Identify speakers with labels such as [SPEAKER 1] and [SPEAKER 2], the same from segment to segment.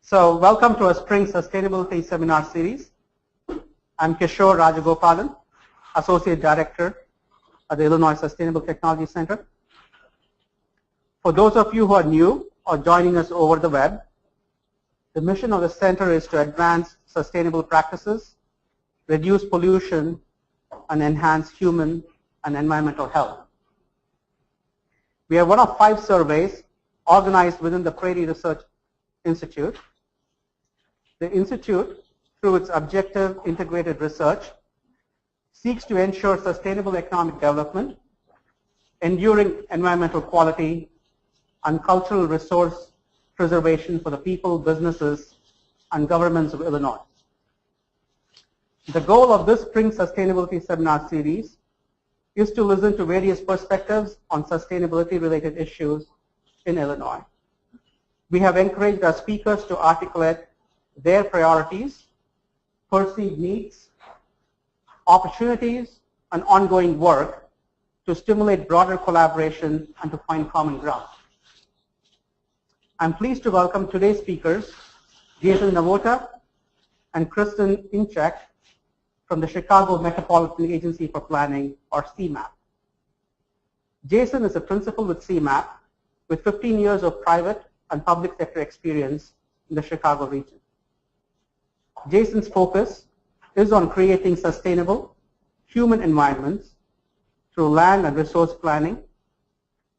[SPEAKER 1] So welcome to our Spring Sustainability Seminar Series. I'm Kishore Rajagopalan, Associate Director at the Illinois Sustainable Technology Center. For those of you who are new or joining us over the web, the mission of the center is to advance sustainable practices, reduce pollution, and enhance human and environmental health. We are one of 5 surveys organized within the Prairie Research Institute. The Institute, through its objective integrated research, seeks to ensure sustainable economic development, enduring environmental quality, and cultural resource preservation for the people, businesses, and governments of Illinois. The goal of this Spring Sustainability Seminar Series is to listen to various perspectives on sustainability-related issues in Illinois. We have encouraged our speakers to articulate their priorities, perceived needs, opportunities, and ongoing work to stimulate broader collaboration and to find common ground. I'm pleased to welcome today's speakers, Jason Navota and Kristin Ihnchak from the Chicago Metropolitan Agency for Planning, or CMAP. Jason is a principal with CMAP with 15 years of private and public sector experience in the Chicago region. Jason's focus is on creating sustainable human environments through land and resource planning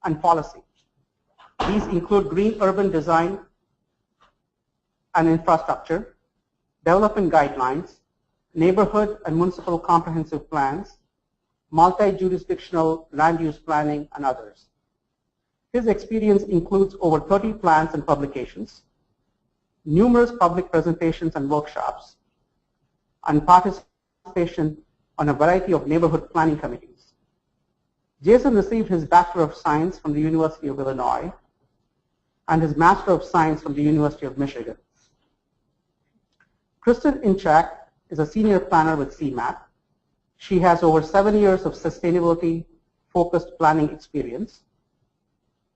[SPEAKER 1] and policy. These include green urban design and infrastructure, development guidelines, neighborhood and municipal comprehensive plans, multi-jurisdictional land use planning, and others. His experience includes over 30 plans and publications, numerous public presentations and workshops, and participation on a variety of neighborhood planning committees. Jason received his Bachelor of Science from the University of Illinois and his Master of Science from the University of Michigan. Kristin Ihnchak is a senior planner with CMAP. She has over 7 years of sustainability-focused planning experience.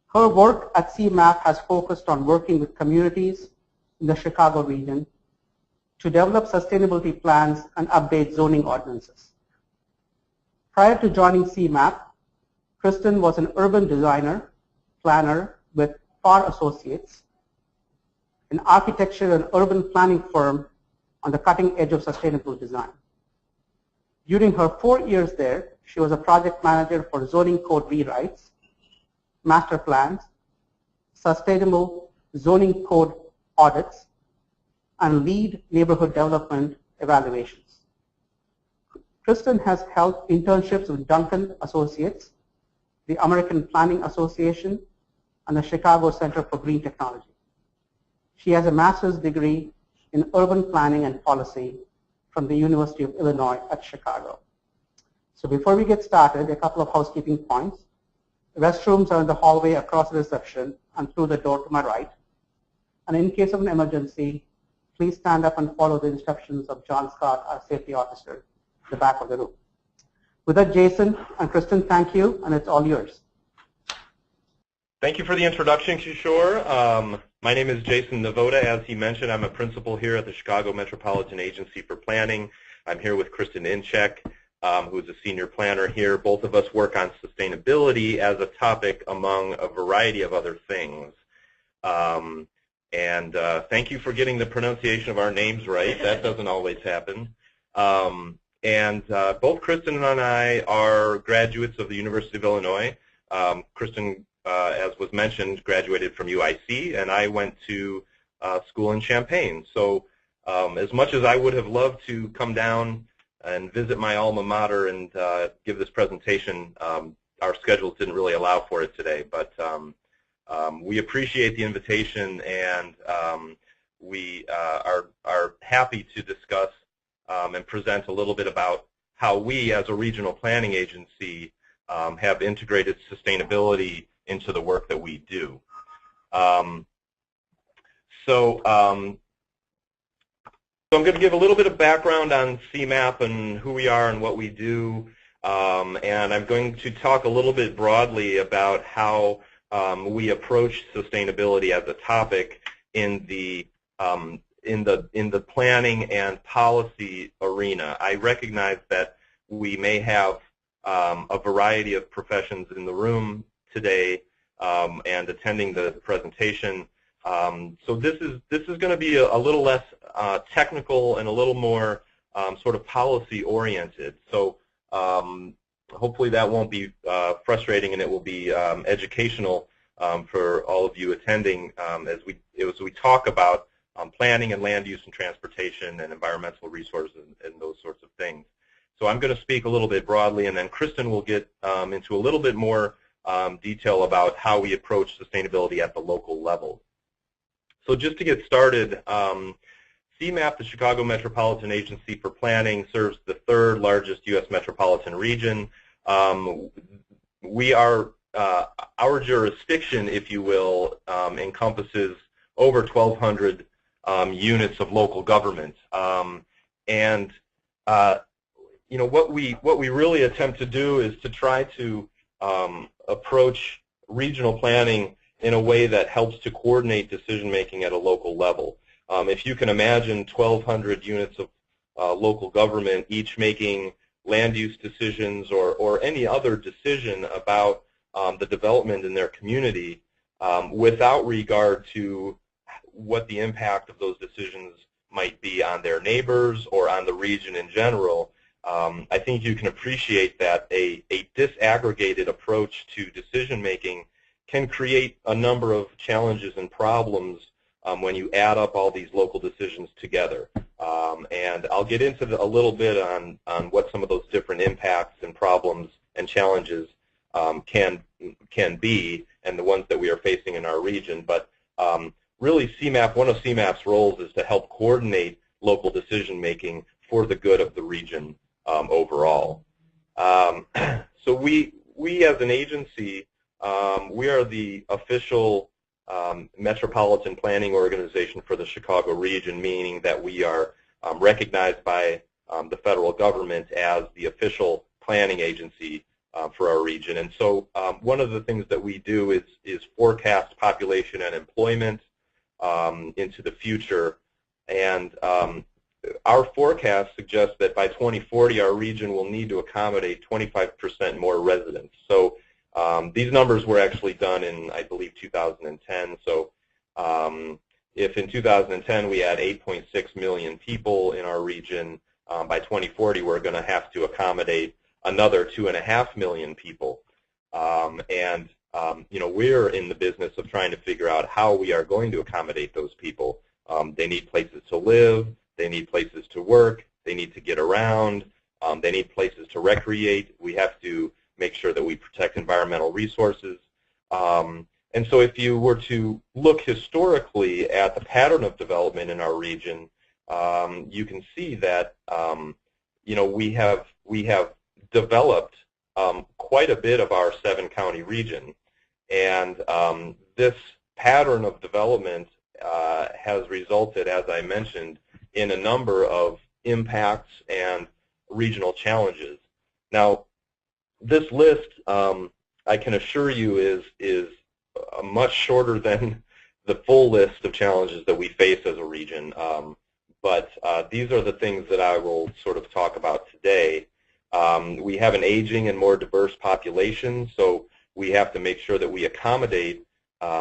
[SPEAKER 1] Her work at CMAP has focused on working with communities in the Chicago region to develop sustainability plans and update zoning ordinances. Prior to joining CMAP, Kristin was an urban designer, planner with Farr Associates, an architecture and urban planning firm on the cutting edge of sustainable design. During her 4 years there, she was a project manager for zoning code rewrites, master plans, sustainable zoning code audits, and lead neighborhood development evaluations. Kristin has held internships with Duncan Associates, the American Planning Association, and the Chicago Center for Green Technology. She has a master's degree in urban planning and policy from the University of Illinois at Chicago. So before we get started, a couple of housekeeping points. Restrooms are in the hallway across the reception and through the door to my right. And in case of an emergency, please stand up and follow the instructions of John Scott, our safety officer, at the back of the room. With that, Jason and Kristin, thank you, and it's all yours.
[SPEAKER 2] Thank you for the introduction, Kishore. My name is Jason Navota. As he mentioned, I'm a principal here at the Chicago Metropolitan Agency for Planning. I'm here with Kristin Ihnchak, who is a senior planner here. Both of us work on sustainability as a topic among a variety of other things. Thank you for getting the pronunciation of our names right. That doesn't always happen. Both Kristin and I are graduates of the University of Illinois. Kristin, as was mentioned, graduated from UIC, and I went to school in Champaign. So as much as I would have loved to come down and visit my alma mater and give this presentation, our schedules didn't really allow for it today. But we appreciate the invitation, and we are happy to discuss and present a little bit about how we, as a regional planning agency, have integrated sustainability into the work that we do. So I'm going to give a little bit of background on CMAP and who we are and what we do, and I'm going to talk a little bit broadly about how we approach sustainability as a topic in the in the planning and policy arena. I recognize that we may have a variety of professions in the room today and attending the presentation. So this is going to be a little less technical and a little more sort of policy oriented. So hopefully that won't be frustrating, and it will be educational for all of you attending as we talk about planning and land use and transportation and environmental resources and those sorts of things. So I'm going to speak a little bit broadly, and then Kristin will get into a little bit more detail about how we approach sustainability at the local level. So just to get started, CMAP, the Chicago Metropolitan Agency for Planning, serves the third largest U.S. metropolitan region. Our jurisdiction, if you will, encompasses over 1,200 units of local government, and you know, what we really attempt to do is to try to approach regional planning in a way that helps to coordinate decision making at a local level. If you can imagine 1,200 units of local government, each making land use decisions or any other decision about the development in their community, without regard to what the impact of those decisions might be on their neighbors or on the region in general, I think you can appreciate that a disaggregated approach to decision making can create a number of challenges and problems when you add up all these local decisions together. And I'll get into a little bit on what some of those different impacts and problems and challenges can be, and the ones that we are facing in our region. But really, one of CMAP's roles is to help coordinate local decision making for the good of the region overall. So we as an agency, we are the official metropolitan planning organization for the Chicago region, meaning that we are recognized by the federal government as the official planning agency for our region. And so one of the things that we do is forecast population and employment into the future. And our forecast suggests that by 2040, our region will need to accommodate 25% more residents. So these numbers were actually done in, I believe, 2010. So if in 2010 we had 8.6 million people in our region, by 2040 we're going to have to accommodate another 2.5 million people. You know, we're in the business of trying to figure out how we are going to accommodate those people. They need places to live, they need places to work, they need to get around, they need places to recreate. We have to make sure that we protect environmental resources. And so if you were to look historically at the pattern of development in our region, you can see that you know, we have developed quite a bit of our 7-county region, and this pattern of development has resulted, as I mentioned, in a number of impacts and regional challenges. Now, this list, I can assure you, is much shorter than the full list of challenges that we face as a region. But these are the things that I will sort of talk about today. We have an aging and more diverse population, so we have to make sure that we accommodate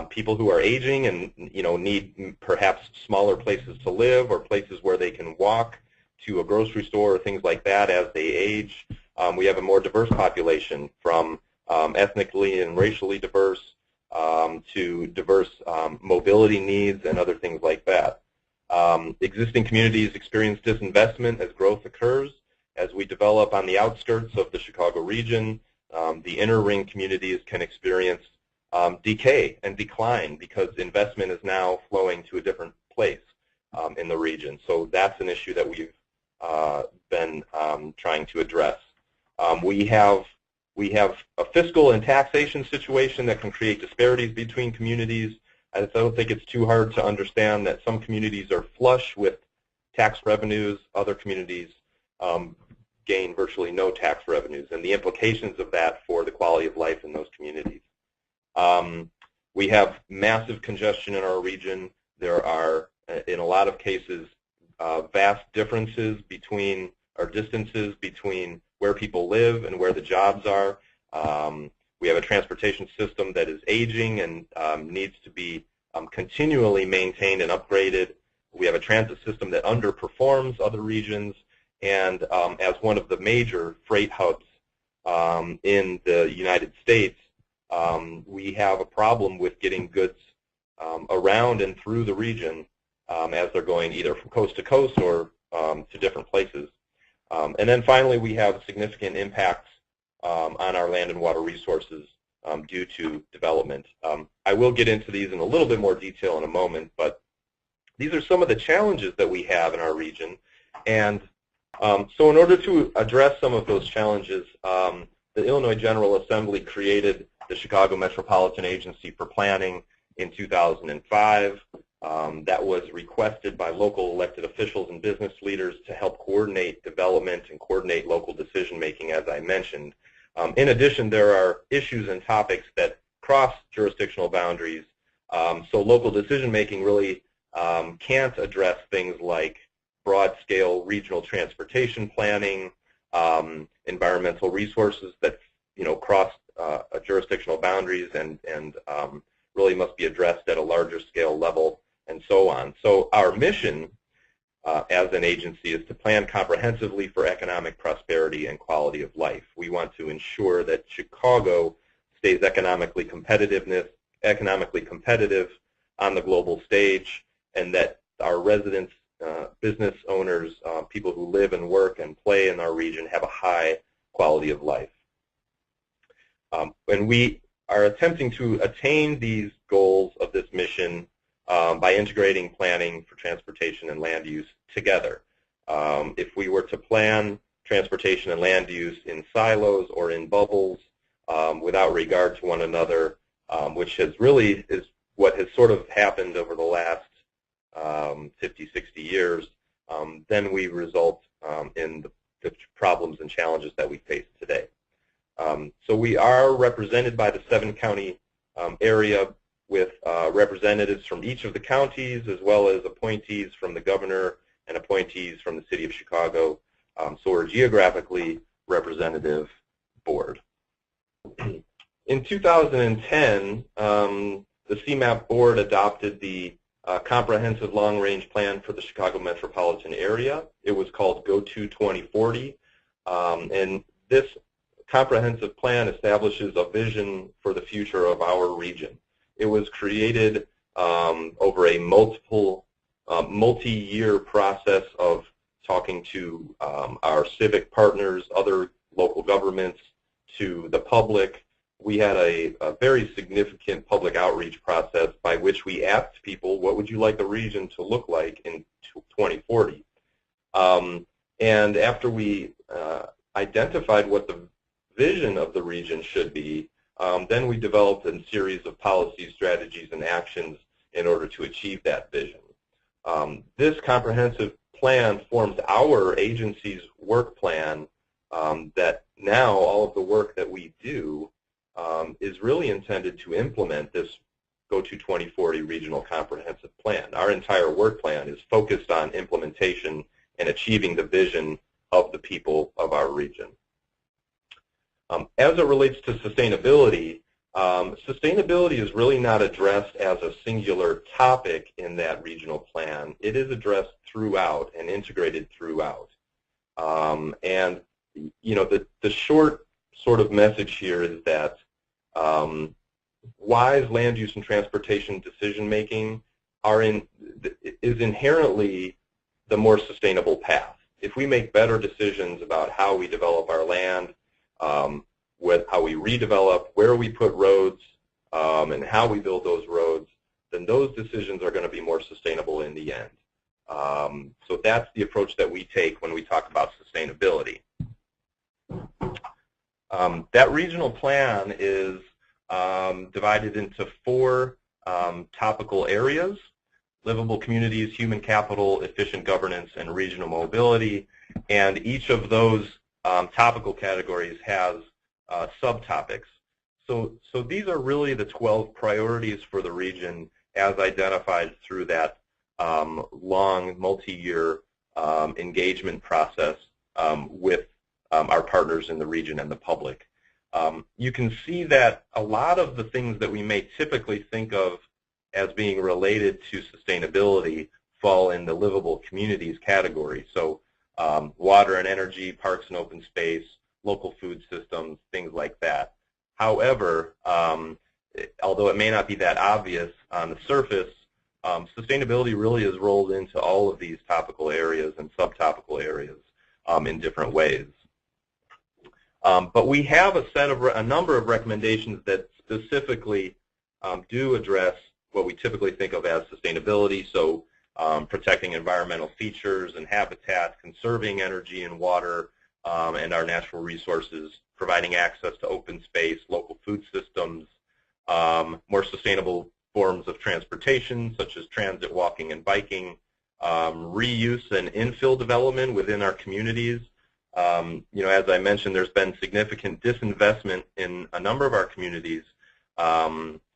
[SPEAKER 2] people who are aging and, you know, need perhaps smaller places to live or places where they can walk to a grocery store or things like that as they age. We have a more diverse population, from ethnically and racially diverse to diverse mobility needs and other things like that. Existing communities experience disinvestment as growth occurs. As we develop on the outskirts of the Chicago region, the inner ring communities can experience decay and decline because investment is now flowing to a different place in the region. So that's an issue that we've been trying to address. We have a fiscal and taxation situation that can create disparities between communities. I don't think it's too hard to understand that some communities are flush with tax revenues, other communities gain virtually no tax revenues, and the implications of that for the quality of life in those communities. We have massive congestion in our region. There are in a lot of cases, vast differences between, or distances between where people live and where the jobs are. We have a transportation system that is aging and needs to be continually maintained and upgraded. We have a transit system that underperforms other regions, and as one of the major freight hubs in the United States, we have a problem with getting goods around and through the region as they're going either from coast to coast or to different places. And then finally, we have significant impacts on our land and water resources due to development. I will get into these in a little bit more detail in a moment, but these are some of the challenges that we have in our region. And so in order to address some of those challenges, the Illinois General Assembly created the Chicago Metropolitan Agency for Planning in 2005. That was requested by local elected officials and business leaders to help coordinate development and coordinate local decision-making, as I mentioned. In addition, there are issues and topics that cross jurisdictional boundaries, so local decision-making really can't address things like broad-scale regional transportation planning, environmental resources that cross jurisdictional boundaries and really must be addressed at a larger scale level, and so on. So our mission as an agency is to plan comprehensively for economic prosperity and quality of life. We want to ensure that Chicago stays economically competitive on the global stage, and that our residents, business owners, people who live and work and play in our region have a high quality of life. And we are attempting to attain these goals of this mission by integrating planning for transportation and land use together. If we were to plan transportation and land use in silos or in bubbles without regard to one another, which is what has sort of happened over the last 50, 60 years, then we result in the problems and challenges that we face today. So we are represented by the 7-county area with representatives from each of the counties, as well as appointees from the governor and appointees from the city of Chicago. So we're a geographically representative board. In 2010, the CMAP board adopted the comprehensive long-range plan for the Chicago metropolitan area. It was called GO-TO 2040, and this comprehensive plan establishes a vision for the future of our region. It was created over a multi-year process of talking to our civic partners, other local governments, to the public. We had a very significant public outreach process by which we asked people, what would you like the region to look like in 2040? And after we identified what the vision of the region should be, then we developed a series of policies, strategies, and actions in order to achieve that vision. This comprehensive plan forms our agency's work plan that now all of the work that we do is really intended to implement this GO-TO 2040 regional comprehensive plan. Our entire work plan is focused on implementation and achieving the vision of the people of our region. As it relates to sustainability, sustainability is really not addressed as a singular topic in that regional plan. It is addressed throughout and integrated throughout. And the short sort of message here is that wise land use and transportation decision making is inherently the more sustainable path. If we make better decisions about how we develop our land, how we redevelop, where we put roads, and how we build those roads, then those decisions are going to be more sustainable in the end. So that's the approach that we take when we talk about sustainability. That regional plan is divided into 4 topical areas: livable communities, human capital, efficient governance, and regional mobility. And each of those topical categories has subtopics. So these are really the 12 priorities for the region as identified through that long, multi-year engagement process with our partners in the region and the public. You can see that a lot of the things that we may typically think of as being related to sustainability fall in the livable communities category. So water and energy, parks and open space, local food systems, things like that. However, although it may not be that obvious on the surface, sustainability really is rolled into all of these topical areas and subtopical areas in different ways. But we have a number of recommendations that specifically do address what we typically think of as sustainability, so protecting environmental features and habitat, conserving energy and water and our natural resources, providing access to open space, local food systems, more sustainable forms of transportation such as transit, walking, and biking, reuse and infill development within our communities. As I mentioned, there's been significant disinvestment in a number of our communities that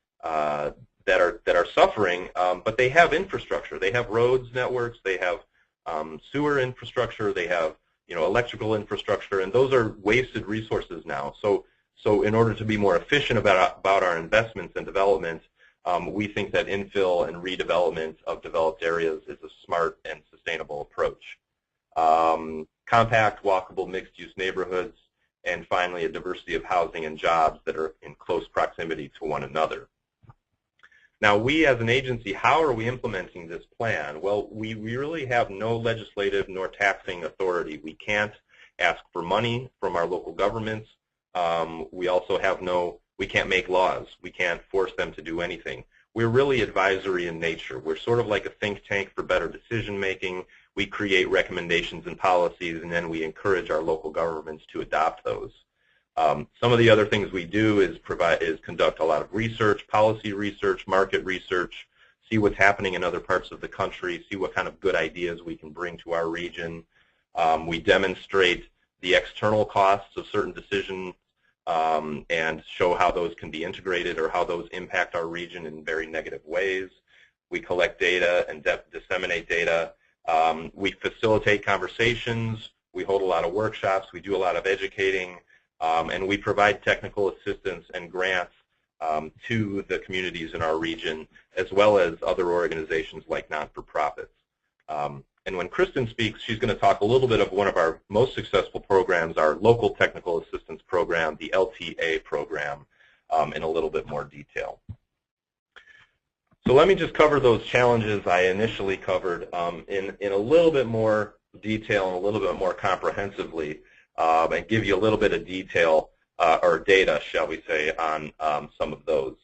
[SPEAKER 2] are suffering, but they have infrastructure. They have roads networks, they have sewer infrastructure, they have electrical infrastructure, and those are wasted resources now. So in order to be more efficient about our investments and development, we think that infill and redevelopment of developed areas is a smart and sustainable approach. Compact, walkable, mixed-use neighborhoods, and finally a diversity of housing and jobs that are in close proximity to one another. Now, we as an agency, how are we implementing this plan? Well, we really have no legislative nor taxing authority. We can't ask for money from our local governments. We also have we can't make laws. We can't force them to do anything. We're really advisory in nature. We're sort of like a think tank for better decision making. We create recommendations and policies, and then we encourage our local governments to adopt those. Some of the other things we do is conduct a lot of research, policy research, market research, see what's happening in other parts of the country, see what kind of good ideas we can bring to our region. We demonstrate the external costs of certain decisions and show how those can be integrated or how those impact our region in very negative ways. We collect data and disseminate data. We facilitate conversations. We hold a lot of workshops. We do a lot of educating. And we provide technical assistance and grants to the communities in our region, as well as other organizations like not-for-profits. And when Kristin speaks, she's going to talk a little bit of one of our most successful programs, our Local Technical Assistance Program, the LTA program, in a little bit more detail. So let me just cover those challenges I initially covered in a little bit more detail and a little bit more comprehensively. And give you a little bit of detail or data, shall we say, on some of those.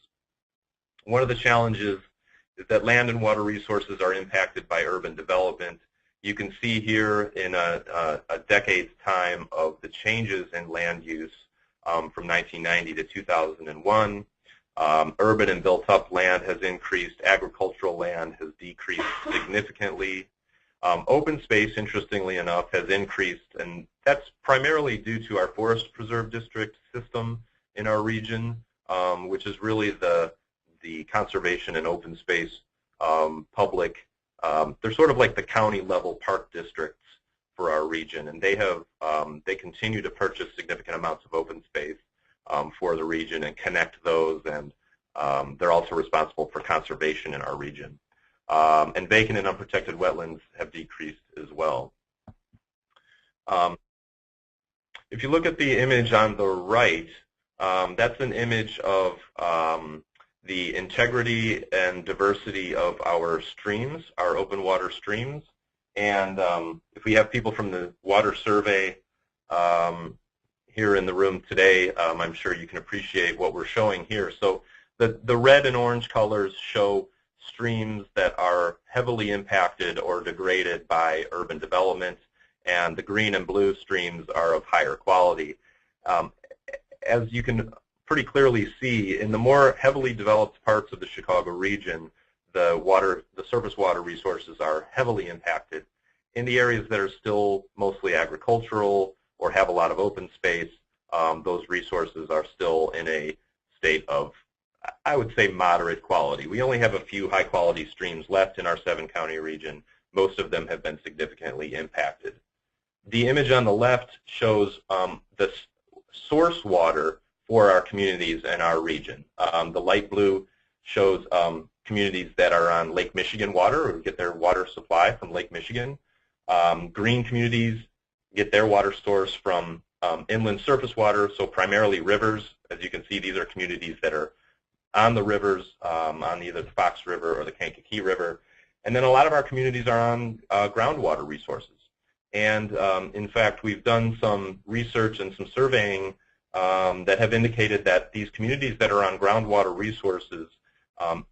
[SPEAKER 2] One of the challenges is that land and water resources are impacted by urban development. You can see here in a decade's time of the changes in land use from 1990 to 2001. Urban and built-up land has increased. Agricultural land has decreased significantly. Open space, interestingly enough, has increased, and that's primarily due to our Forest Preserve District system in our region, which is really the conservation and open space public. They're sort of like the county-level park districts for our region, and they continue to purchase significant amounts of open space for the region and connect those, and they're also responsible for conservation in our region. And vacant and unprotected wetlands have decreased as well. If you look at the image on the right, that's an image of the integrity and diversity of our streams, our open water streams. And if we have people from the Water Survey here in the room today, I'm sure you can appreciate what we're showing here. So the red and orange colors show streams that are heavily impacted or degraded by urban development, and the green and blue streams are of higher quality. As you can pretty clearly see, in the more heavily developed parts of the Chicago region, the surface water resources are heavily impacted. In the areas that are still mostly agricultural or have a lot of open space, those resources are still in a state of I would say, moderate quality. We only have a few high-quality streams left in our 7-county region. Most of them have been significantly impacted. The image on the left shows the source water for our communities and our region. The light blue shows communities that are on Lake Michigan water, or get their water supply from Lake Michigan. Green communities get their water source from inland surface water, so primarily rivers. As you can see, these are communities that are on the rivers, on either the Fox River or the Kankakee River. And then a lot of our communities are on groundwater resources. And in fact, we've done some research and some surveying that have indicated that these communities that are on groundwater resources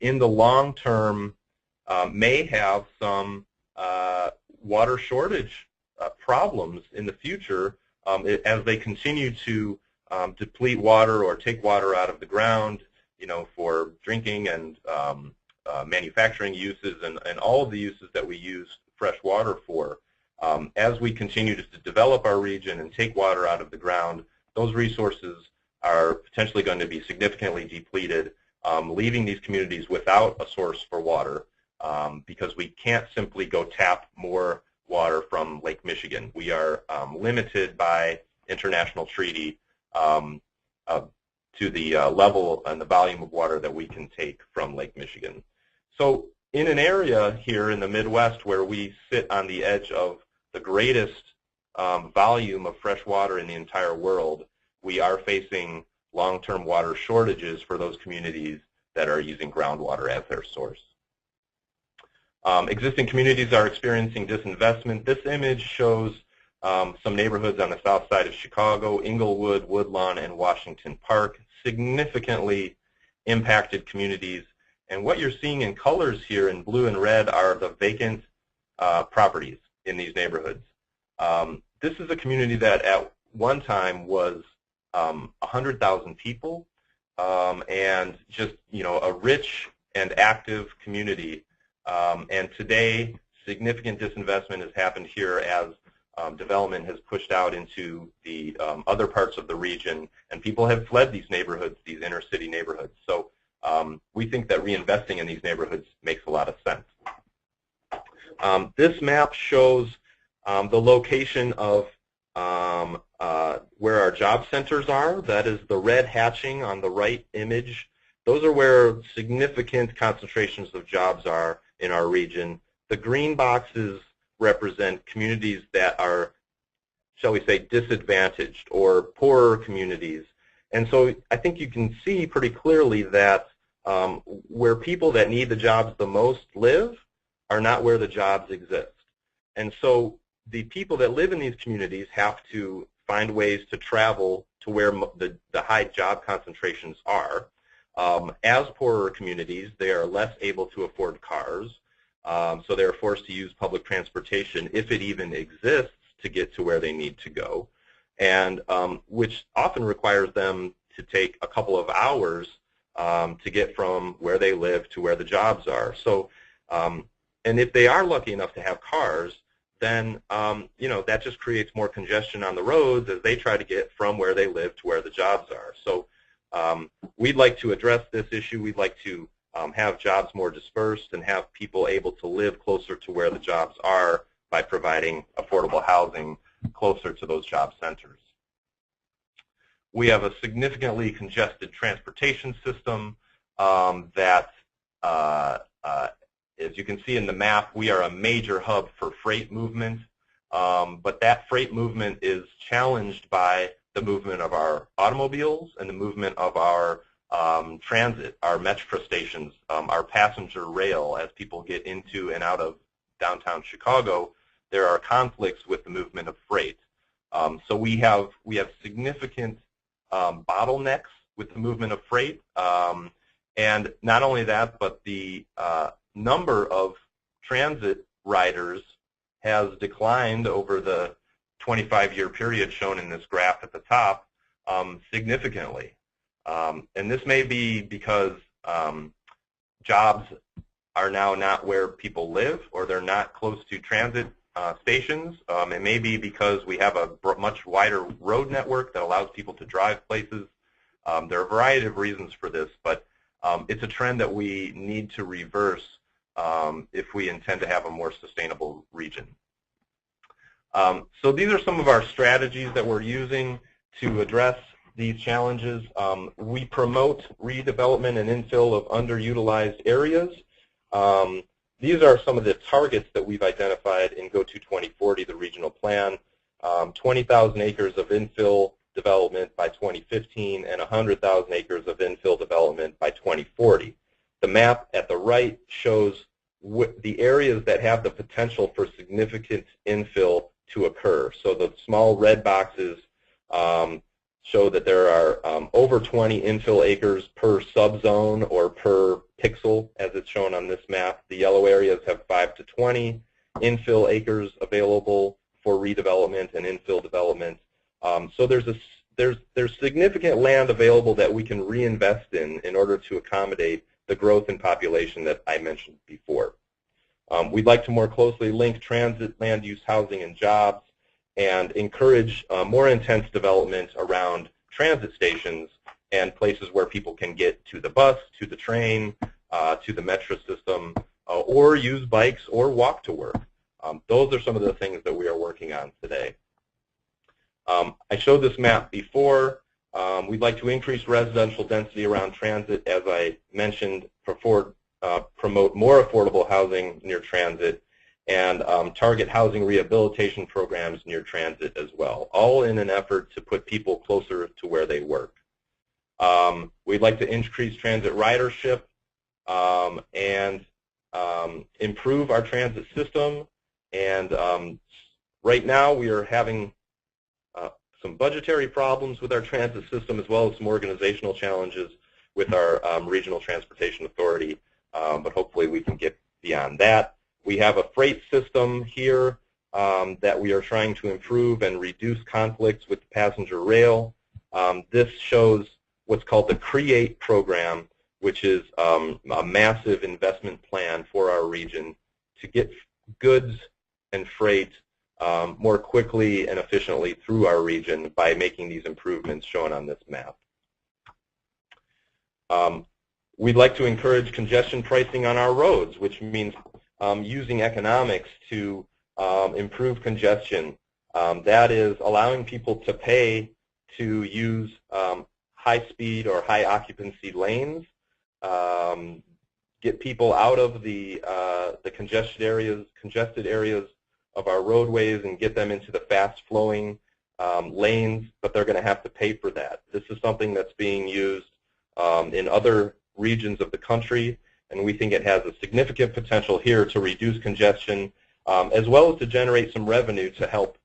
[SPEAKER 2] in the long term may have some water shortage problems in the future as they continue to deplete water or take water out of the ground, for drinking and manufacturing uses and all of the uses that we use fresh water for. As we continue to develop our region and take water out of the ground, those resources are potentially going to be significantly depleted, leaving these communities without a source for water because we can't simply go tap more water from Lake Michigan. We are limited by international treaty to the level and the volume of water that we can take from Lake Michigan. So in an area here in the Midwest where we sit on the edge of the greatest volume of fresh water in the entire world, we are facing long-term water shortages for those communities that are using groundwater as their source. Existing communities are experiencing disinvestment. This image shows some neighborhoods on the south side of Chicago, Inglewood, Woodlawn, and Washington Park, significantly impacted communities. And what you're seeing in colors here in blue and red are the vacant properties in these neighborhoods. This is a community that at one time was 100,000 people and just, a rich and active community. And today, significant disinvestment has happened here as development has pushed out into the other parts of the region, and people have fled these neighborhoods, these inner city neighborhoods. So we think that reinvesting in these neighborhoods makes a lot of sense. This map shows the location of where our job centers are. That is the red hatching on the right image. Those are where significant concentrations of jobs are in our region. The green boxes represent communities that are, shall we say, disadvantaged or poorer communities. And so I think you can see pretty clearly that where people that need the jobs the most live are not where the jobs exist. And so the people that live in these communities have to find ways to travel to where the high job concentrations are. As poorer communities, they are less able to afford cars, so they're forced to use public transportation, if it even exists, to get to where they need to go, and which often requires them to take a couple of hours to get from where they live to where the jobs are. So, and if they are lucky enough to have cars, then that just creates more congestion on the roads as they try to get from where they live to where the jobs are. So we'd like to address this issue. We'd like to have jobs more dispersed and have people able to live closer to where the jobs are by providing affordable housing closer to those job centers. We have a significantly congested transportation system that, as you can see in the map, we are a major hub for freight movement, but that freight movement is challenged by the movement of our automobiles and the movement of our transit, our metro stations, our passenger rail. As people get into and out of downtown Chicago, there are conflicts with the movement of freight. So we have significant bottlenecks with the movement of freight, and not only that, but the number of transit riders has declined over the 25-year period shown in this graph at the top significantly. And this may be because jobs are now not where people live, or they're not close to transit stations. It may be because we have a much wider road network that allows people to drive places. There are a variety of reasons for this, but It's a trend that we need to reverse if we intend to have a more sustainable region. So these are some of our strategies that we're using to address these challenges. We promote redevelopment and infill of underutilized areas. These are some of the targets that we've identified in Go to 2040, the regional plan. 20,000 acres of infill development by 2015 and 100,000 acres of infill development by 2040. The map at the right shows the areas that have the potential for significant infill to occur. So the small red boxes show that there are over 20 infill acres per subzone or per pixel, as it's shown on this map. The yellow areas have 5 to 20 infill acres available for redevelopment and infill development. So there's significant land available that we can reinvest in order to accommodate the growth in population that I mentioned before. We'd like to more closely link transit, land use, housing, and jobs, and encourage more intense development around transit stations and places where people can get to the bus, to the train, to the metro system, or use bikes or walk to work. Those are some of the things that we are working on today. I showed this map before. We'd like to increase residential density around transit, as I mentioned, promote more affordable housing near transit, and target housing rehabilitation programs near transit as well, all in an effort to put people closer to where they work. We'd like to increase transit ridership and improve our transit system. And right now we are having some budgetary problems with our transit system, as well as some organizational challenges with our regional transportation authority, but hopefully we can get beyond that. We have a freight system here that we are trying to improve and reduce conflicts with passenger rail. This shows what's called the CREATE program, which is a massive investment plan for our region to get goods and freight more quickly and efficiently through our region by making these improvements shown on this map. We'd like to encourage congestion pricing on our roads, which means using economics to improve congestion. That is allowing people to pay to use high-speed or high-occupancy lanes, get people out of the congested areas of our roadways and get them into the fast-flowing lanes, but they're going to have to pay for that. This is something that's being used in other regions of the country, and we think it has a significant potential here to reduce congestion, as well as to generate some revenue to help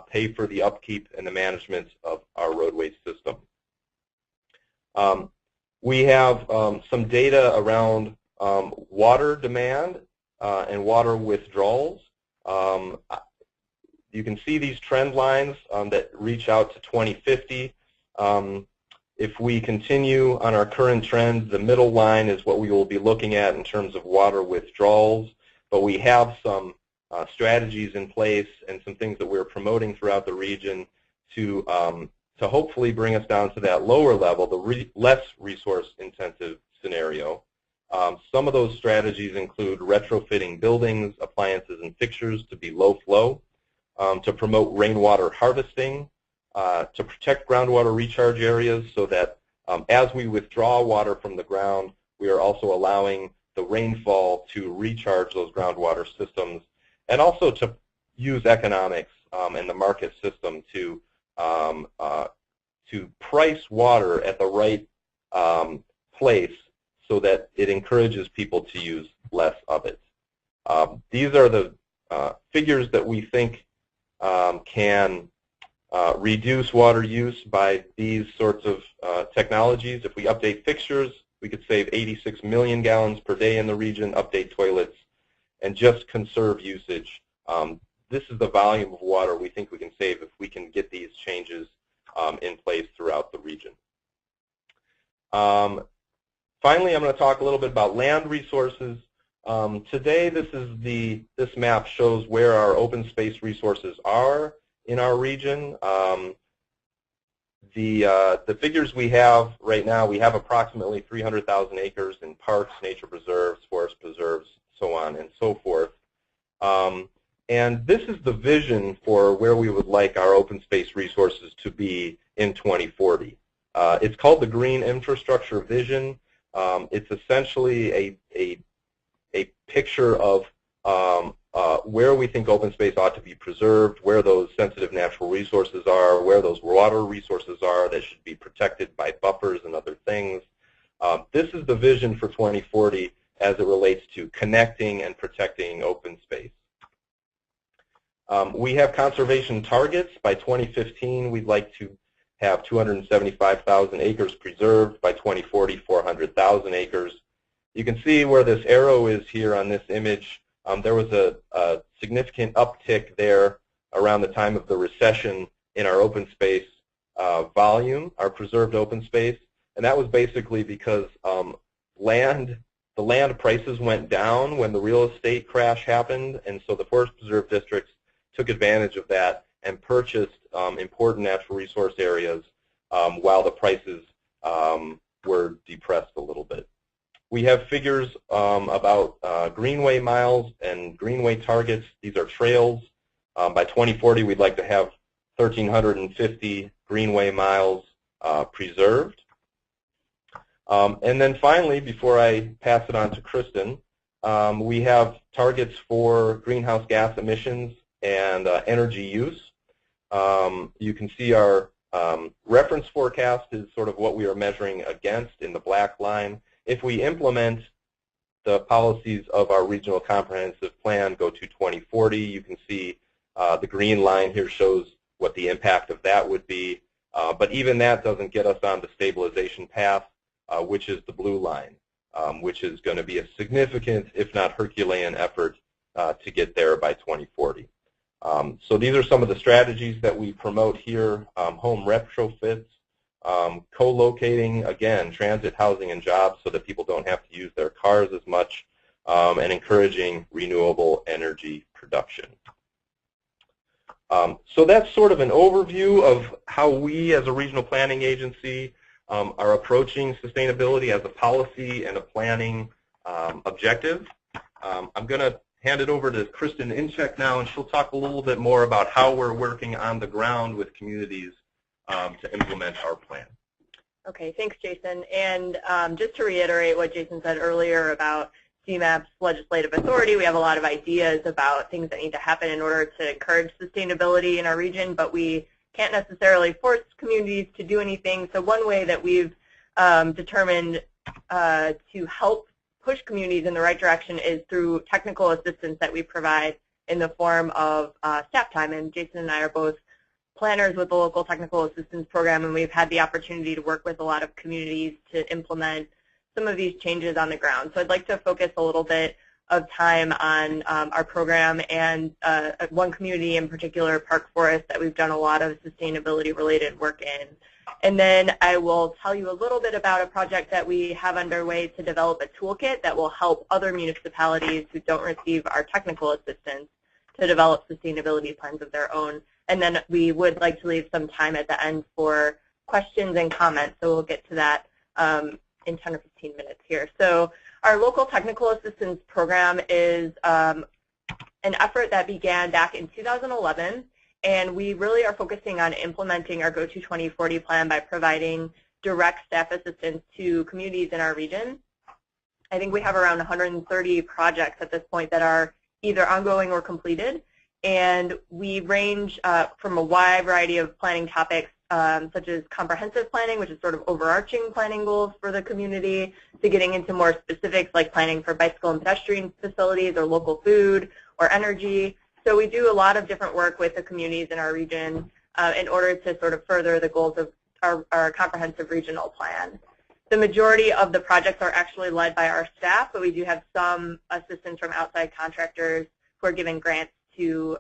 [SPEAKER 2] pay for the upkeep and the management of our roadway system. We have some data around water demand and water withdrawals. You can see these trend lines that reach out to 2050. If we continue on our current trend, the middle line is what we will be looking at in terms of water withdrawals, but we have some strategies in place and some things that we're promoting throughout the region to hopefully bring us down to that lower level, the less resource-intensive scenario. Some of those strategies include retrofitting buildings, appliances, and fixtures to be low flow, to promote rainwater harvesting, to protect groundwater recharge areas so that as we withdraw water from the ground, we are also allowing the rainfall to recharge those groundwater systems, and also to use economics and the market system to price water at the right place so that it encourages people to use less of it. These are the figures that we think can reduce water use by these sorts of technologies. If we update fixtures, we could save 86 million gallons per day in the region, update toilets, and just conserve usage. This is the volume of water we think we can save if we can get these changes in place throughout the region. Finally, I'm going to talk a little bit about land resources. Today, this map shows where our open space resources are in our region. The figures we have right now, we have approximately 300,000 acres in parks, nature preserves, forest preserves, so on and so forth. And this is the vision for where we would like our open space resources to be in 2040. It's called the Green Infrastructure Vision. It's essentially a picture of where we think open space ought to be preserved, where those sensitive natural resources are, where those water resources are that should be protected by buffers and other things. This is the vision for 2040 as it relates to connecting and protecting open space. We have conservation targets. By 2015, we'd like to have 275,000 acres preserved. By 2040, 400,000 acres. You can see where this arrow is here on this image. There was a significant uptick there around the time of the recession in our open space volume, our preserved open space, and that was basically because the land prices went down when the real estate crash happened, and so the forest preserve districts took advantage of that and purchased important natural resource areas while the prices were depressed a little bit. We have figures about greenway miles and greenway targets. These are trails. By 2040, we'd like to have 1,350 greenway miles preserved. And then finally, before I pass it on to Kristin, we have targets for greenhouse gas emissions and energy use. You can see our reference forecast is sort of what we are measuring against in the black line. If we implement the policies of our regional comprehensive plan, go to 2040, you can see the green line here shows what the impact of that would be. But even that doesn't get us on the stabilization path, which is the blue line, which is going to be a significant, if not Herculean, effort to get there by 2040. So these are some of the strategies that we promote here: home retrofits, co-locating, again, transit, housing, and jobs so that people don't have to use their cars as much, and encouraging renewable energy production. So that's sort of an overview of how we as a regional planning agency are approaching sustainability as a policy and a planning objective. I'm going to hand it over to Kristin Ihnchak now, and she'll talk a little bit more about how we're working on the ground with communities to implement our plan.
[SPEAKER 3] Okay, thanks, Jason. And just to reiterate what Jason said earlier about CMAP's legislative authority, we have a lot of ideas about things that need to happen in order to encourage sustainability in our region, but we can't necessarily force communities to do anything. So one way that we've determined to help push communities in the right direction is through technical assistance that we provide in the form of staff time. And Jason and I are both planners with the local technical assistance program, and we've had the opportunity to work with a lot of communities to implement some of these changes on the ground. So I'd like to focus a little bit of time on our program and one community in particular, Park Forest, that we've done a lot of sustainability-related work in. And then I will tell you a little bit about a project that we have underway to develop a toolkit that will help other municipalities who don't receive our technical assistance to develop sustainability plans of their own. And then we would like to leave some time at the end for questions and comments, so we'll get to that in 10 or 15 minutes here. So our local technical assistance program is an effort that began back in 2011, and we really are focusing on implementing our Go to 2040 plan by providing direct staff assistance to communities in our region. I think we have around 130 projects at this point that are either ongoing or completed, and we range from a wide variety of planning topics such as comprehensive planning, which is sort of overarching planning goals for the community, to getting into more specifics like planning for bicycle and pedestrian facilities or local food or energy. So we do a lot of different work with the communities in our region in order to sort of further the goals of our comprehensive regional plan. The majority of the projects are actually led by our staff, but we do have some assistance from outside contractors who are given grants to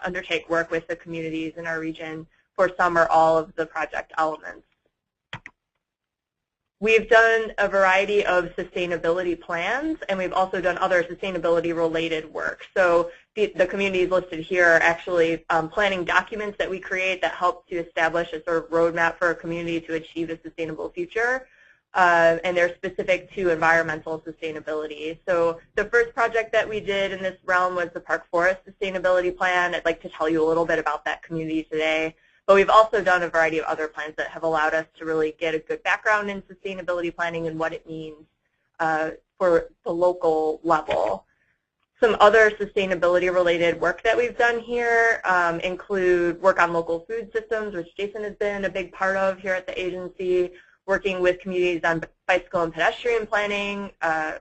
[SPEAKER 3] undertake work with the communities in our region for some or all of the project elements. We've done a variety of sustainability plans, and we've also done other sustainability-related work. So the communities listed here are actually planning documents that we create that help to establish a sort of roadmap for a community to achieve a sustainable future, and they're specific to environmental sustainability. So the first project that we did in this realm was the Park Forest Sustainability Plan. I'd like to tell you a little bit about that community today. But we've also done a variety of other plans that have allowed us to really get a good background in sustainability planning and what it means for the local level. Some other sustainability-related work that we've done here include work on local food systems, which Jason has been a big part of here at the agency, working with communities on bicycle and pedestrian planning,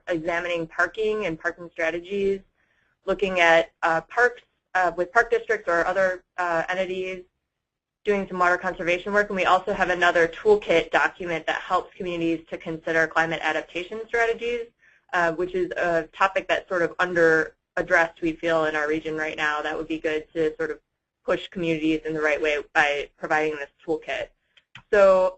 [SPEAKER 3] examining parking and parking strategies, looking at parks with park districts or other entities, doing some water conservation work, and we also have another toolkit document that helps communities to consider climate adaptation strategies, which is a topic that's sort of under-addressed, we feel, in our region right now. That would be good to sort of push communities in the right way by providing this toolkit. So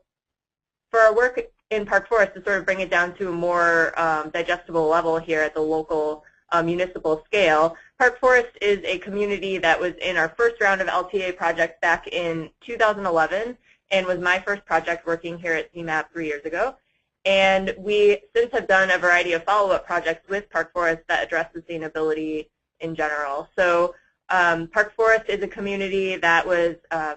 [SPEAKER 3] for our work in Park Forest, to sort of bring it down to a more digestible level here at the local municipal scale, Park Forest is a community that was in our first round of LTA projects back in 2011 and was my first project working here at CMAP 3 years ago. And we since have done a variety of follow-up projects with Park Forest that address sustainability in general. So Park Forest is a community that was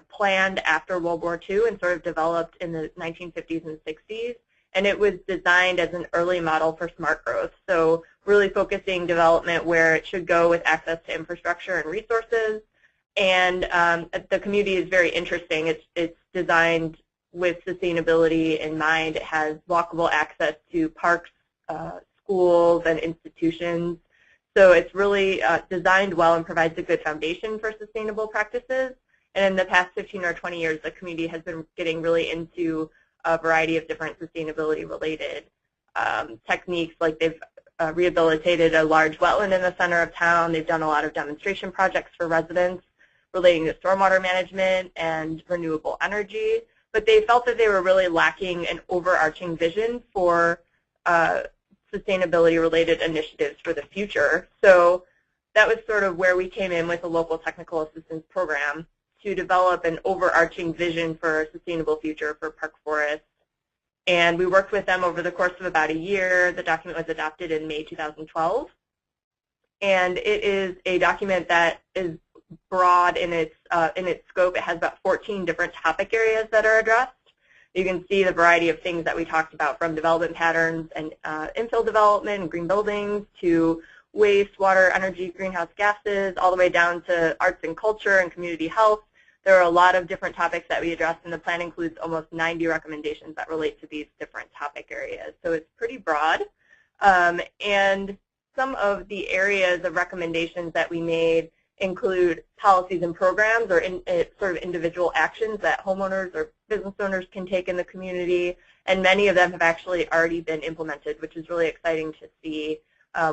[SPEAKER 3] planned after World War II and sort of developed in the 1950s and 60s. And it was designed as an early model for smart growth. So really focusing development where it should go with access to infrastructure and resources. And the community is very interesting. It's designed with sustainability in mind. It has walkable access to parks, schools, and institutions. So it's really designed well and provides a good foundation for sustainable practices. And in the past 15 or 20 years, the community has been getting really into a variety of different sustainability-related techniques. Like they've rehabilitated a large wetland in the center of town. They've done a lot of demonstration projects for residents relating to stormwater management and renewable energy. But they felt that they were really lacking an overarching vision for sustainability-related initiatives for the future. So that was sort of where we came in with a local technical assistance program to develop an overarching vision for a sustainable future for Park Forest. And we worked with them over the course of about a year. The document was adopted in May 2012. And it is a document that is broad in its scope. It has about 14 different topic areas that are addressed. You can see the variety of things that we talked about, from development patterns and infill development and green buildings to waste, water, energy, greenhouse gases, all the way down to arts and culture and community health. There are a lot of different topics that we address, and the plan includes almost 90 recommendations that relate to these different topic areas. So it's pretty broad. And some of the areas of recommendations that we made include policies and programs or sort of individual actions that homeowners or business owners can take in the community, and many of them have actually already been implemented, which is really exciting to see.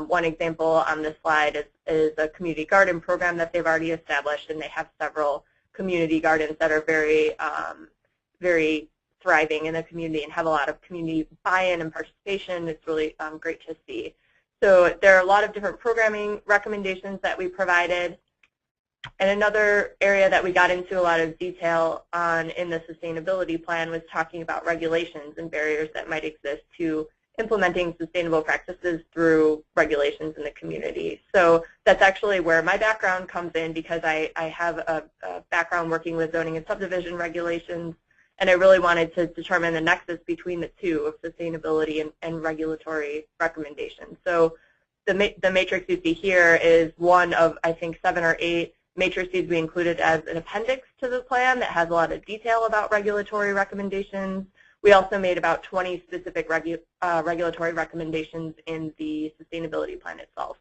[SPEAKER 3] One example on this slide is a community garden program that they've already established, and they have several community gardens that are very, very thriving in the community and have a lot of community buy-in and participation. It's really great to see. So there are a lot of different programming recommendations that we provided. And another area that we got into a lot of detail on in the sustainability plan was talking about regulations and barriers that might exist to implementing sustainable practices through regulations in the community. So that's actually where my background comes in, because I have a background working with zoning and subdivision regulations, and I really wanted to determine the nexus between the two of sustainability and regulatory recommendations. So the matrix you see here is one of, I think, 7 or 8 matrices we included as an appendix to the plan that has a lot of detail about regulatory recommendations. We also made about 20 specific regulatory recommendations in the sustainability plan itself.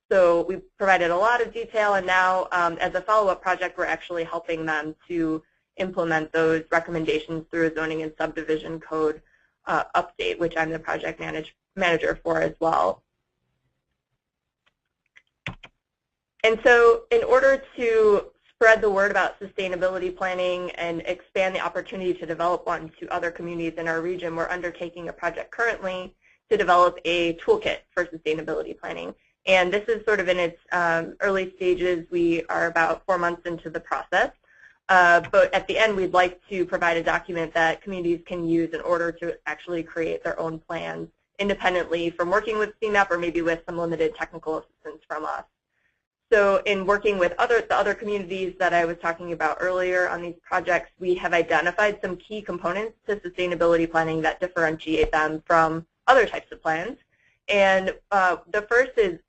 [SPEAKER 3] So we provided a lot of detail, and now as a follow-up project, we're actually helping them to implement those recommendations through a zoning and subdivision code update, which I'm the project manager for as well. And so in order to spread the word about sustainability planning and expand the opportunity to develop one to other communities in our region, we're undertaking a project currently to develop a toolkit for sustainability planning. And this is sort of in its early stages. We are about 4 months into the process. But at the end, we'd like to provide a document that communities can use in order to actually create their own plans independently from working with CMAP or maybe with some limited technical assistance from us. So in working with the other communities that I was talking about earlier on these projects, we have identified some key components to sustainability planning that differentiate them from other types of plans. And the first is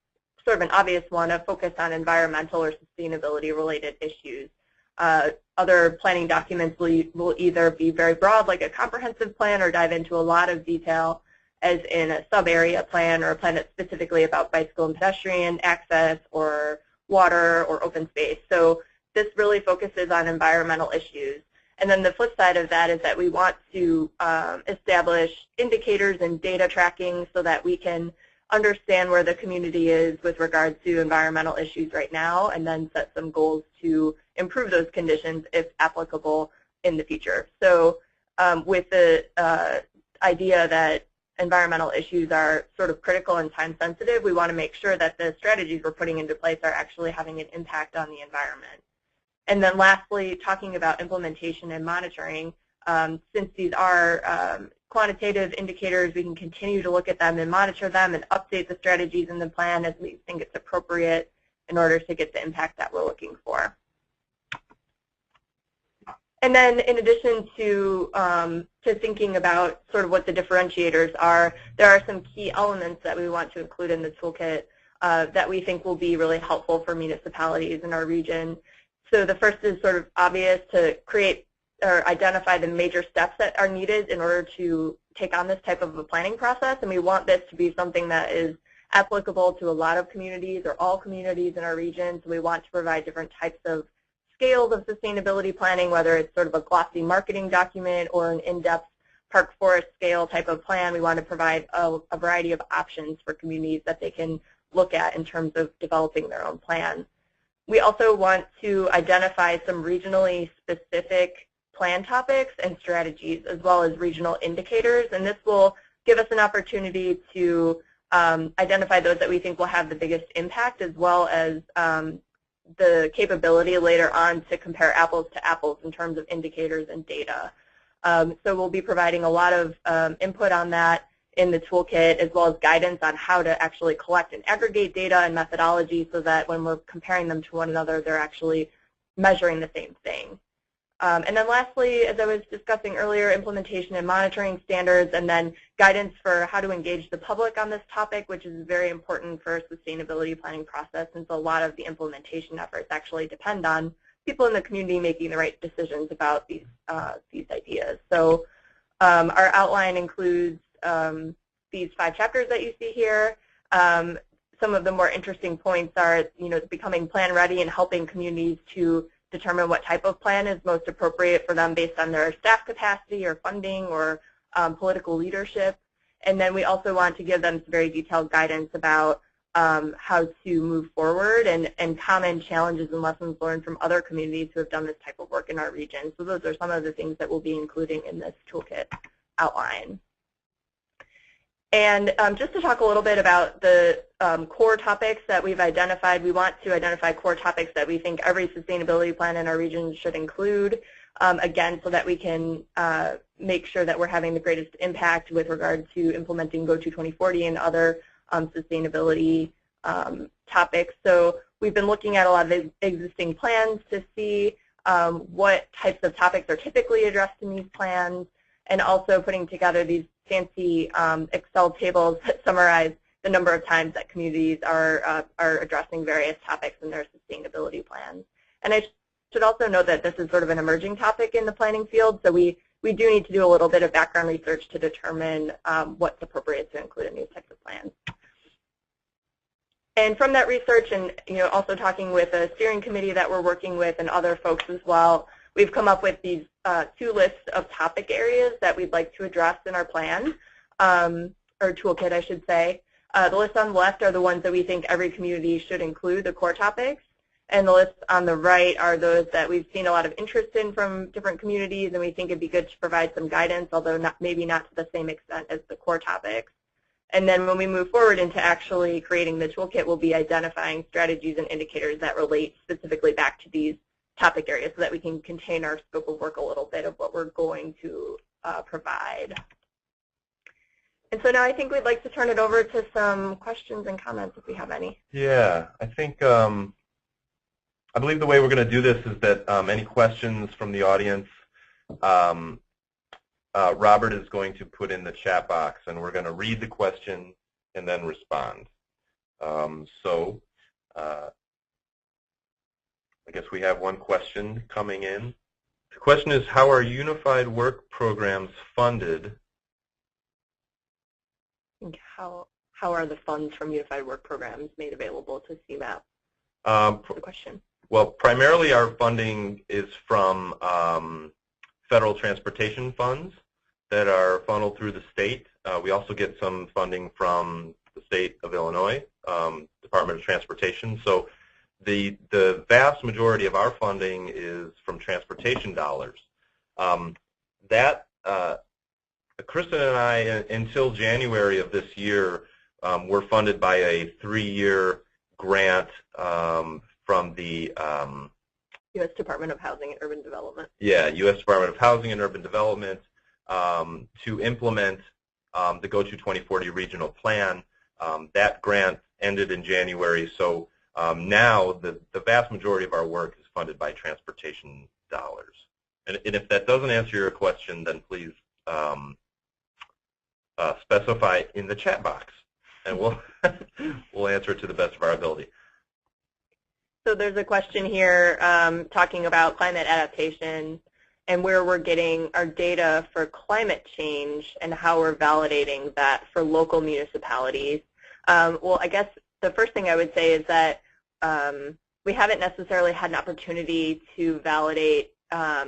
[SPEAKER 3] sort of an obvious one, a focus on environmental or sustainability-related issues. Other planning documents will either be very broad, like a comprehensive plan, or dive into a lot of detail, as in a sub-area plan or a plan that's specifically about bicycle and pedestrian access or water or open space. So this really focuses on environmental issues. And then the flip side of that is that we want to establish indicators and data tracking so that we can understand where the community is with regard to environmental issues right now, and then set some goals to improve those conditions if applicable in the future. So with the idea that environmental issues are sort of critical and time sensitive, we want to make sure that the strategies we're putting into place are actually having an impact on the environment. And then lastly, talking about implementation and monitoring, since these are quantitative indicators, we can continue to look at them and monitor them and update the strategies in the plan as we think it's appropriate in order to get the impact that we're looking for. And then in addition to thinking about sort of what the differentiators are, there are some key elements that we want to include in the toolkit that we think will be really helpful for municipalities in our region. So the first is sort of obvious, to create or identify the major steps that are needed in order to take on this type of a planning process. And we want this to be something that is applicable to a lot of communities or all communities in our region. So we want to provide different types of scales of sustainability planning, whether it's sort of a glossy marketing document or an in-depth park forest scale type of plan. We want to provide a variety of options for communities that they can look at in terms of developing their own plan. We also want to identify some regionally specific plan topics and strategies, as well as regional indicators, and this will give us an opportunity to identify those that we think will have the biggest impact, as well as the capability later on to compare apples to apples in terms of indicators and data. So we'll be providing a lot of input on that in the toolkit, as well as guidance on how to actually collect and aggregate data and methodology so that when we're comparing them to one another, they're actually measuring the same thing. And then lastly, as I was discussing earlier, implementation and monitoring standards, and then guidance for how to engage the public on this topic, which is very important for a sustainability planning process, since a lot of the implementation efforts actually depend on people in the community making the right decisions about these ideas. So our outline includes these 5 chapters that you see here. Some of the more interesting points are, becoming plan ready and helping communities to determine what type of plan is most appropriate for them based on their staff capacity or funding or political leadership. And then we also want to give them some very detailed guidance about how to move forward and common challenges and lessons learned from other communities who have done this type of work in our region. So those are some of the things that we'll be including in this toolkit outline. And just to talk a little bit about the core topics that we've identified, we want to identify core topics that we think every sustainability plan in our region should include, again, so that we can make sure that we're having the greatest impact with regard to implementing Go to 2040 and other sustainability topics. So we've been looking at a lot of existing plans to see what types of topics are typically addressed in these plans, and also putting together these fancy Excel tables that summarize the number of times that communities are addressing various topics in their sustainability plans. And I should also note that this is sort of an emerging topic in the planning field, so we do need to do a little bit of background research to determine what's appropriate to include in these types of plans. And from that research, and also talking with a steering committee that we're working with and other folks as well, we've come up with these 2 lists of topic areas that we'd like to address in our plan, or toolkit, I should say. The lists on the left are the ones that we think every community should include, the core topics. And the lists on the right are those that we've seen a lot of interest in from different communities, and we think it'd be good to provide some guidance, although maybe not to the same extent as the core topics. And then when we move forward into actually creating the toolkit, we'll be identifying strategies and indicators that relate specifically back to these topic areas so that we can contain our scope of work a little bit of what we're going to provide. And so now I think we'd like to turn it over to some questions and comments if we have any.
[SPEAKER 2] Yeah, I think, I believe the way we're going to do this is that any questions from the audience, Robert is going to put in the chat box, and we're going to read the question and then respond. I guess we have one question coming in. The question is, how are unified work programs funded?
[SPEAKER 3] How are the funds from unified work programs made available to CMAP? The question.
[SPEAKER 2] Well, primarily our funding is from federal transportation funds that are funneled through the state. We also get some funding from the state of Illinois, Department of Transportation. So the vast majority of our funding is from transportation dollars. Kristin and I, until January of this year, were funded by a 3-year grant from the
[SPEAKER 3] U.S. Department of Housing and Urban Development.
[SPEAKER 2] Yeah, U.S. Department of Housing and Urban Development to implement the Go To 2040 Regional Plan. That grant ended in January, so now the vast majority of our work is funded by transportation dollars. And if that doesn't answer your question, then please specify in the chat box, and we'll answer it to the best of our ability.
[SPEAKER 3] So there's a question here talking about climate adaptation and where we're getting our data for climate change and how we're validating that for local municipalities. Well, I guess the first thing I would say is that we haven't necessarily had an opportunity to validate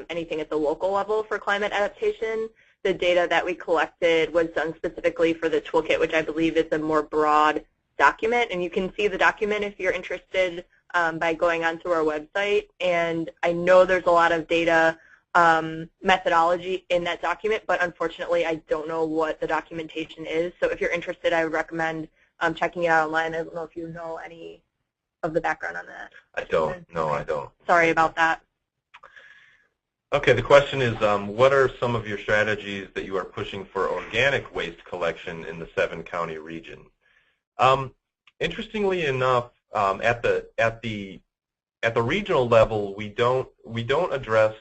[SPEAKER 3] anything at the local level for climate adaptation. The data that we collected was done specifically for the toolkit, which I believe is a more broad document. And you can see the document if you're interested by going onto our website. And I know there's a lot of data methodology in that document, but unfortunately I don't know what the documentation is. So if you're interested, I would recommend checking it out online. I don't know if you know any of the background on that.
[SPEAKER 2] I don't. No, I don't.
[SPEAKER 3] Sorry about that.
[SPEAKER 2] Okay, the question is, what are some of your strategies that you are pushing for organic waste collection in the 7-county region? Interestingly enough, at the regional level, we don't address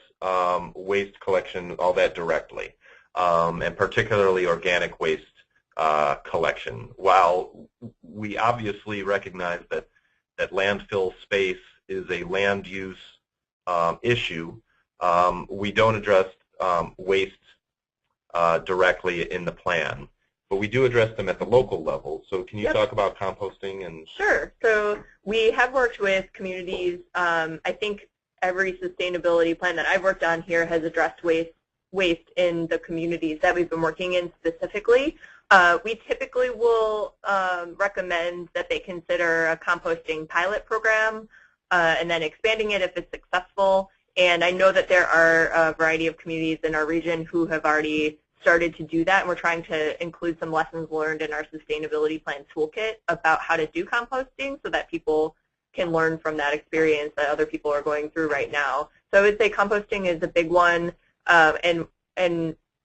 [SPEAKER 2] waste collection all that directly, and particularly organic waste collection. While we obviously recognize that landfill space is a land use issue, we don't address waste directly in the plan, but we do address them at the local level. So can you talk about composting? And
[SPEAKER 3] Sure. So we have worked with communities. I think every sustainability plan that I've worked on here has addressed waste in the communities that we've been working in specifically. We typically will recommend that they consider a composting pilot program and then expanding it if it's successful. And I know that there are a variety of communities in our region who have already started to do that, and we're trying to include some lessons learned in our sustainability plan toolkit about how to do composting so that people can learn from that experience that other people are going through right now. So I would say composting is a big one, and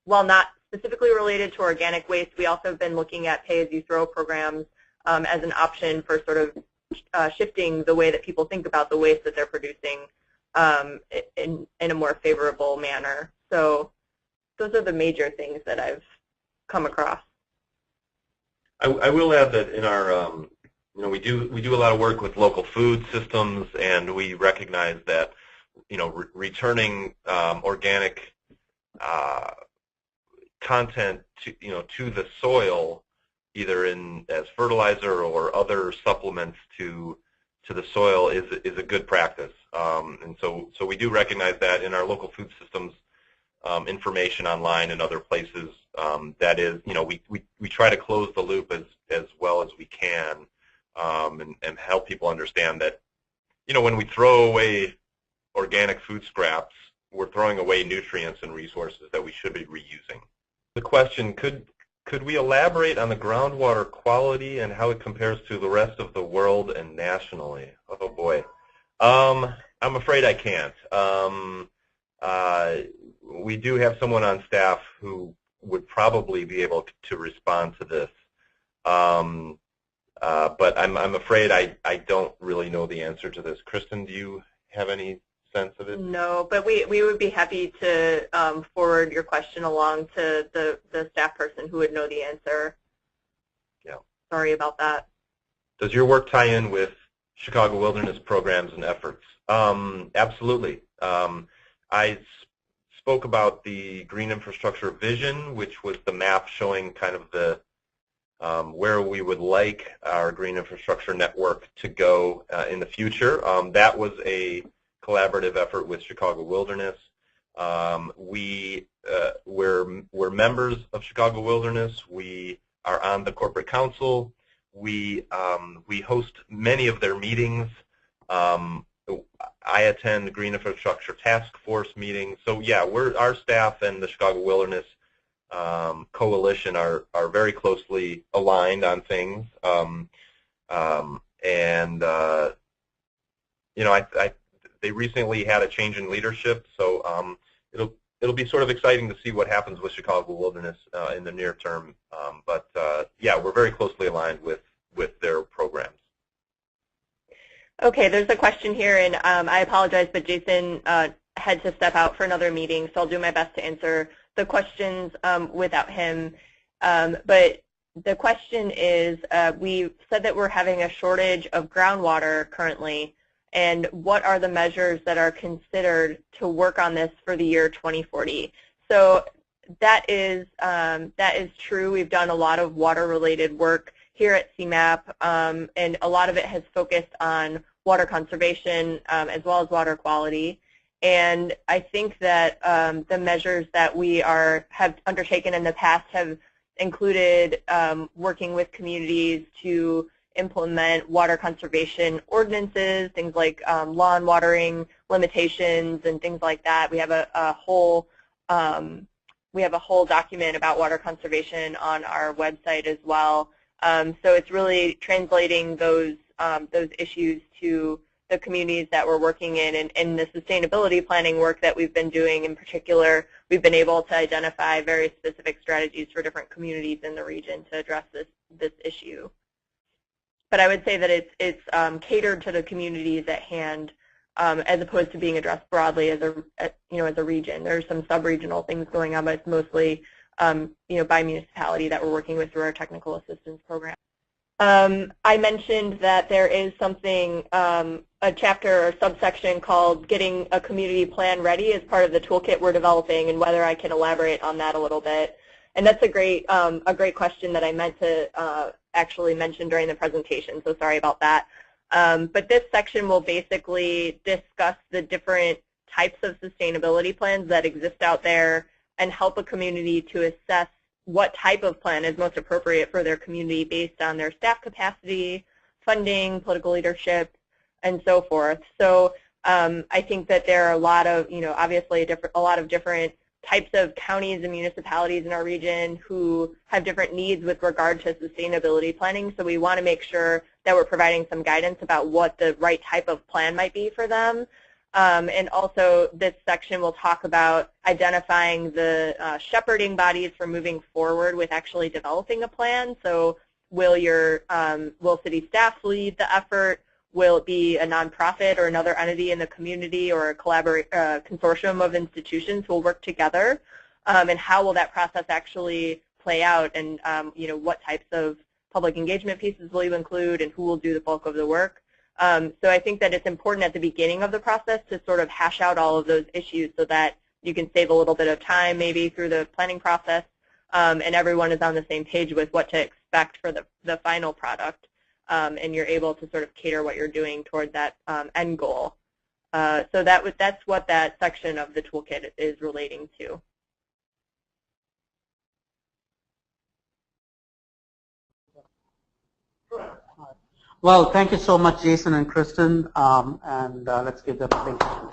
[SPEAKER 3] while not specifically related to organic waste, we also have been looking at pay-as-you-throw programs as an option for sort of shifting the way that people think about the waste that they're producing in a more favorable manner. So those are the major things that I've come across.
[SPEAKER 2] I will add that in our, we do a lot of work with local food systems, and we recognize that, returning organic content to the soil, either as fertilizer or other supplements to the soil, is a good practice. And so we do recognize that in our local food systems information online and other places. That is, we try to close the loop as well as we can, and help people understand that you know, when we throw away organic food scraps, we're throwing away nutrients and resources that we should be reusing. The question, could we elaborate on the groundwater quality and how it compares to the rest of the world and nationally? Oh boy. I'm afraid I can't. We do have someone on staff who would probably be able to respond to this. But I'm afraid I don't really know the answer to this. Kristin, do you have any sense of it?
[SPEAKER 3] No, but we would be happy to forward your question along to the staff person who would know the answer.
[SPEAKER 2] Yeah.
[SPEAKER 3] Sorry about that.
[SPEAKER 2] Does your work tie in with Chicago Wilderness programs and efforts? Absolutely. I spoke about the green infrastructure vision, which was the map showing kind of the where we would like our green infrastructure network to go in the future. That was a collaborative effort with Chicago Wilderness. We're members of Chicago Wilderness. We are on the corporate council. We host many of their meetings. I attend the Green Infrastructure Task Force meetings. So yeah, our staff and the Chicago Wilderness Coalition are very closely aligned on things. You know, they recently had a change in leadership, so it'll be sort of exciting to see what happens with Chicago Wilderness in the near term. But yeah, we're very closely aligned with their programs.
[SPEAKER 3] Okay, there's a question here, and I apologize, but Jason had to step out for another meeting, so I'll do my best to answer the questions without him. But the question is, we said that we're having a shortage of groundwater currently, and what are the measures that are considered to work on this for the year 2040? So that is true. We've done a lot of water-related work here at CMAP, and a lot of it has focused on water conservation as well as water quality. And I think that the measures that we have undertaken in the past have included working with communities to implement water conservation ordinances, things like lawn watering limitations and things like that. We have a whole document about water conservation on our website as well. So it's really translating those issues to the communities that we're working in, and the sustainability planning work that we've been doing in particular, we've been able to identify very specific strategies for different communities in the region to address this issue. But I would say that it's catered to the communities at hand, as opposed to being addressed broadly as a region. There's some sub-regional things going on, but it's mostly by municipality that we're working with through our technical assistance program. I mentioned that there is something, a chapter or subsection called Getting a Community Plan Ready as part of the toolkit we're developing, and whether I can elaborate on that a little bit. And that's a great question that I meant to actually mention during the presentation, so sorry about that. But this section will basically discuss the different types of sustainability plans that exist out there and help a community to assess what type of plan is most appropriate for their community based on their staff capacity, funding, political leadership, and so forth. So I think that there are a lot of, obviously a lot of different types of counties and municipalities in our region who have different needs with regard to sustainability planning. So we want to make sure that we're providing some guidance about what the right type of plan might be for them. And also this section will talk about identifying the shepherding bodies for moving forward with actually developing a plan. So will city staff lead the effort? Will it be a nonprofit or another entity in the community or a consortium of institutions who will work together? And how will that process actually play out? And what types of public engagement pieces will you include, and who will do the bulk of the work? So I think that it's important at the beginning of the process to sort of hash out all of those issues so that you can save a little bit of time maybe through the planning process, and everyone is on the same page with what to expect for the final product, and you're able to sort of cater what you're doing toward that end goal. So that's what that section of the toolkit is relating to.
[SPEAKER 1] Well, thank you so much, Jason and Kristin, and let's give them a big hand.